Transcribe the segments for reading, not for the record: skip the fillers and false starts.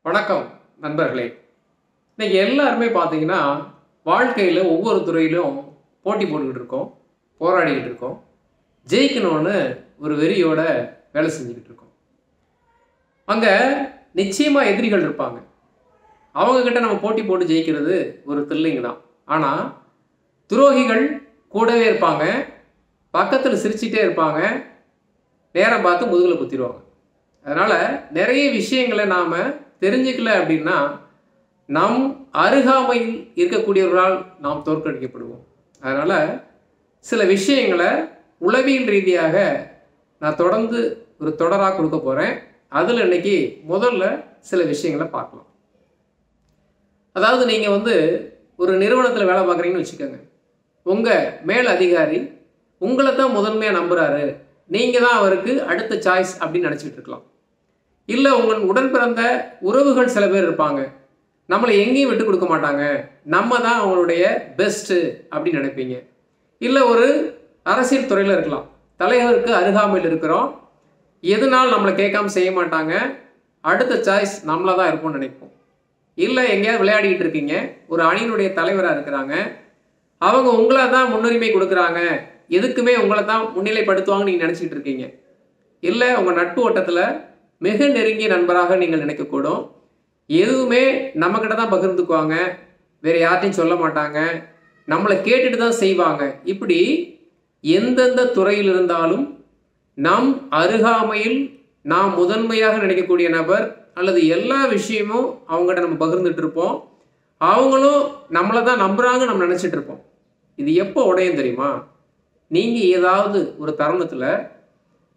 வணக்கம் நண்பர்களே. இன்னைக்கு எல்லாருமே பார்த்தீங்கன்னா வாழ்க்கையில் ஒவ்வொரு துறையிலும் போட்டி போட்டுக்கிட்டு இருக்கோம், போராடிக்கிட்டு இருக்கோம், ஜெயிக்கணும்னு ஒரு வெறியோட வேலை செஞ்சுக்கிட்டு இருக்கோம். அங்கே நிச்சயமாக எதிரிகள் இருப்பாங்க. அவங்கக்கிட்ட நம்ம போட்டி போட்டு ஜெயிக்கிறது ஒரு த்ரில்லிங் தான். ஆனால் துரோகிகள் கூடவே இருப்பாங்க, பக்கத்தில் சிரிச்சிட்டே இருப்பாங்க, நேரம் பார்த்து முதுகில் குத்திடுவாங்க. அதனால் நிறைய விஷயங்களை நாம் தெரிஞ்சுக்கல அப்படின்னா நம் அருகாமையில் இருக்கக்கூடியவர்களால் நாம் தோற்கடிக்கப்படுவோம். அதனால் சில விஷயங்களை உளவியல் ரீதியாக நான் தொடர்ந்து ஒரு தொடராக கொடுக்க போகிறேன். அதில் இன்னைக்கு முதல்ல சில விஷயங்களை பார்க்கலாம். அதாவது நீங்கள் ஒரு நிறுவனத்தில் வேலை பார்க்குறீங்கன்னு வச்சுக்கோங்க. உங்கள் மேல் அதிகாரி உங்களை தான் முதன்மையாக நம்புகிறாரு, நீங்கள் தான் அவருக்கு அடுத்த சாய்ஸ் அப்படின்னு நினச்சிக்கிட்டு இருக்கலாம். இல்லை உங்கள் உடன் பிறந்த உறவுகள் சில பேர் இருப்பாங்க, நம்மளை எங்கேயும் விட்டு கொடுக்க மாட்டாங்க, நம்ம தான் அவங்களுடைய பெஸ்ட்டு அப்படின்னு நினைப்பீங்க. இல்லை ஒரு அரசியல் துறையில் இருக்கலாம், தலைவருக்கு அருகாமையில் இருக்கிறோம், எதுனாலும் நம்மளை கேட்காம செய்ய மாட்டாங்க, அடுத்த சாய்ஸ் நம்மளாக தான் இருப்போம்னு நினைப்போம். இல்லை எங்கேயாவது விளையாடிக்கிட்டு இருக்கீங்க, ஒரு அணியினுடைய தலைவராக இருக்கிறாங்க, அவங்க உங்களை தான் முன்னுரிமை கொடுக்குறாங்க, எதுக்குமே உங்களை தான் முன்னிலைப்படுத்துவாங்கன்னு நீங்கள் நினச்சிக்கிட்டு இருக்கீங்க. இல்லை உங்கள் நட்பு வட்டத்தில் மிக நெருங்கிய நண்பராக நீங்கள் நினைக்கக்கூடும். எதுவுமே நம்மக்கிட்ட தான் பகிர்ந்துக்குவாங்க, வேறு யார்ட்டையும் சொல்ல மாட்டாங்க, நம்மளை கேட்டுட்டு தான் செய்வாங்க. இப்படி எந்தெந்த துறையில் இருந்தாலும் நம் அருகாமையில் நாம் முதன்மையாக நினைக்கக்கூடிய நபர் அல்லது எல்லா விஷயமும் அவங்ககிட்ட நம்ம பகிர்ந்துட்டு இருப்போம். அவங்களும் நம்மளை தான் நம்புகிறாங்க நம்ம நினச்சிட்டு இருப்போம். இது எப்போ உடையும் தெரியுமா? நீங்கள் ஏதாவது ஒரு தருணத்தில்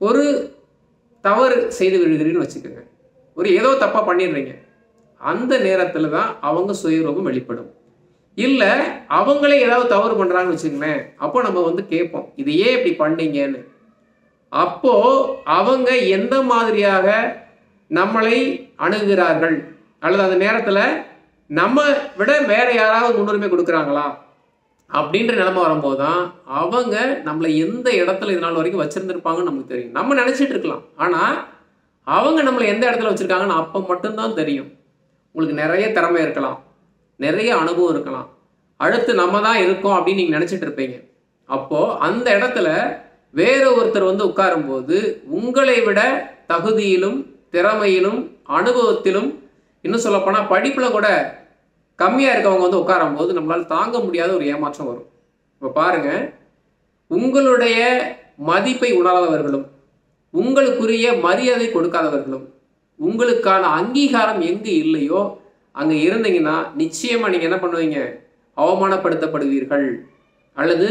ஒரு தவறு செய்து விடுகிறீன்னு வச்சுக்கோங்க, ஒரு ஏதோ தப்பாக பண்ணிடுறீங்க, அந்த நேரத்தில் தான் அவங்க சுயரூபம் வெளிப்படும். இல்லை அவங்களே ஏதாவது தவறு பண்ணுறாங்கன்னு வச்சுக்கோங்களேன், அப்போ நம்ம கேட்போம், இது ஏன் இப்படி பண்ணீங்கன்னு. அப்போது அவங்க எந்த மாதிரியாக நம்மளை அணுகுகிறார்கள் அல்லது அந்த நேரத்தில் நம்ம விட வேற யாராவது முன்னுரிமை கொடுக்குறாங்களா அப்படின்ற நிலைமை வரும்போது தான் அவங்க நம்மளை எந்த இடத்துல இது நாள் வரைக்கும் வச்சுருந்துருப்பாங்கன்னு நமக்கு தெரியும். நம்ம நினச்சிட்டு இருக்கலாம், ஆனால் அவங்க நம்மளை எந்த இடத்துல வச்சுருக்காங்கன்னு அப்போ மட்டும்தான் தெரியும். உங்களுக்கு நிறைய திறமை இருக்கலாம், நிறைய அனுபவம் இருக்கலாம், அடுத்து நம்ம தான் இருக்கோம் அப்படின்னு நீங்கள் நினச்சிட்டு இருப்பீங்க. அப்போது அந்த இடத்துல வேற ஒருத்தர் உட்காரும்போது உங்களை விட தகுதியிலும் திறமையிலும் அனுபவத்திலும் இன்னும் சொல்லப்போனால் படிப்பில் கூட கம்மியாக இருக்கவங்க உட்காரும்போது நம்மளால் தாங்க முடியாத ஒரு ஏமாற்றம் வரும். இப்போ பாருங்கள், உங்களுடைய மதிப்பை உணராதவர்களும் உங்களுக்குரிய மரியாதை கொடுக்காதவர்களும் உங்களுக்கான அங்கீகாரம் எங்கே இல்லையோ அங்கே இருந்தீங்கன்னா நிச்சயமாக நீங்கள் என்ன பண்ணுவீங்க? அவமானப்படுத்தப்படுவீர்கள் அல்லது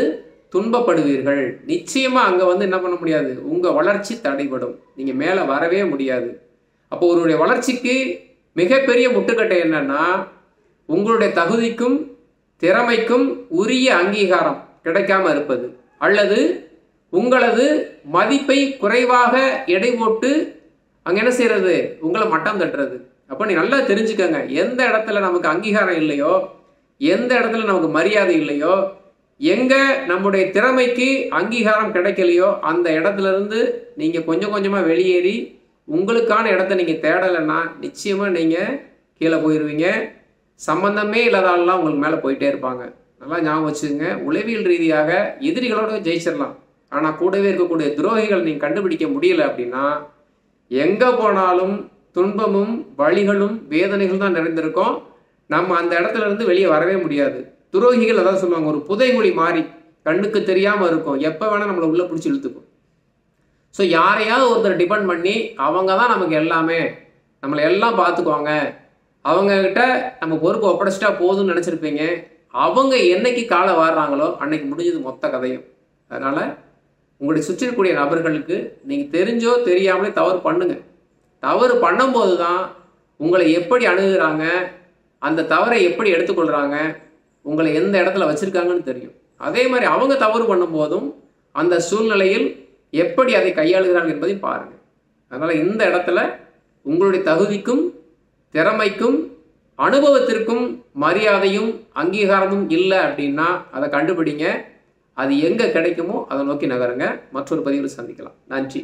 துன்பப்படுவீர்கள். நிச்சயமாக அங்கே என்ன பண்ண முடியாது, உங்கள் வளர்ச்சி தடைபடும், நீங்கள் மேலே வரவே முடியாது. அப்போ ஒருவருடைய வளர்ச்சிக்கு மிகப்பெரிய முட்டுக்கட்டை என்னன்னா, உங்களுடைய தகுதிக்கும் திறமைக்கும் உரிய அங்கீகாரம் கிடைக்காம இருப்பது அல்லது உங்களது மதிப்பை குறைவாக எடை போட்டு அங்கே என்ன செய்யறது, உங்களை மட்டம் தட்டுறது. அப்போ நீ நல்லா தெரிஞ்சுக்கங்க, எந்த இடத்துல நமக்கு அங்கீகாரம் இல்லையோ, எந்த இடத்துல நமக்கு மரியாதை இல்லையோ, எங்கே நம்முடைய திறமைக்கு அங்கீகாரம் கிடைக்கலையோ அந்த இடத்துல இருந்து நீங்கள் கொஞ்சம் கொஞ்சமாக வெளியேறி உங்களுக்கான இடத்த நீங்கள் தேடலைன்னா நிச்சயமாக நீங்கள் கீழே போயிடுவீங்க. சம்பந்தமே இல்லாதாலாம் உங்களுக்கு மேலே போயிட்டே இருப்பாங்க. நல்லா ஞாபகம் வச்சுக்கோங்க, உளவியல் ரீதியாக எதிரிகளோட ஜெயிச்சிடலாம், ஆனால் கூடவே இருக்கக்கூடிய துரோகிகள் நீங்கள் கண்டுபிடிக்க முடியல அப்படின்னா எங்கே போனாலும் துன்பமும் வலிகளும் வேதனைகள் தான் நிறைந்திருக்கும். நம்ம அந்த இடத்துல இருந்து வெளியே வரவே முடியாது. துரோகிகள் அதான் சொல்லுவாங்க, ஒரு புதைகுழி மாறி கண்ணுக்கு தெரியாமல் இருக்கும், எப்போ வேணால் நம்மளை உள்ளே பிடிச்சி இழுத்துக்கும். ஸோ யாரையாவது ஒருத்தர் டிபெண்ட் பண்ணி அவங்க தான் நமக்கு எல்லாமே, நம்மளை எல்லாம் பார்த்துக்குவாங்க, அவங்கக்கிட்ட நம்ம பொறுப்பு ஒப்படைச்சிட்டா போதும்னு நினச்சிருப்பீங்க. அவங்க என்னைக்கு காலை வாடுறாங்களோ அன்னைக்கு முடிஞ்சது மொத்த கதையும். அதனால் உங்களுடைய சுற்றி இருக்கக்கூடிய நபர்களுக்கு நீங்கள் தெரிஞ்சோ தெரியாமலே தவறு பண்ணுங்க. தவறு பண்ணும்போது தான் உங்களை எப்படி அணுகுறாங்க, அந்த தவறை எப்படி எடுத்துக்கொள்கிறாங்க, உங்களை எந்த இடத்துல வச்சுருக்காங்கன்னு தெரியும். அதே மாதிரி அவங்க தவறு பண்ணும்போதும் அந்த சூழ்நிலையில் எப்படி அதை கையாளுகிறார்கள் என்பதையும் பாருங்கள். அதனால் இந்த இடத்துல உங்களுடைய தகுதிக்கும் திறமைக்கும் அனுபவத்திற்கும் மரியாதையும் அங்கீகாரமும் இல்லை அப்படின்னா அதை கண்டுபிடிங்க. அது எங்கே கிடைக்குமோ அதை நோக்கி நகருங்க. மற்றொரு பதிவில் சந்திக்கலாம். நன்றி.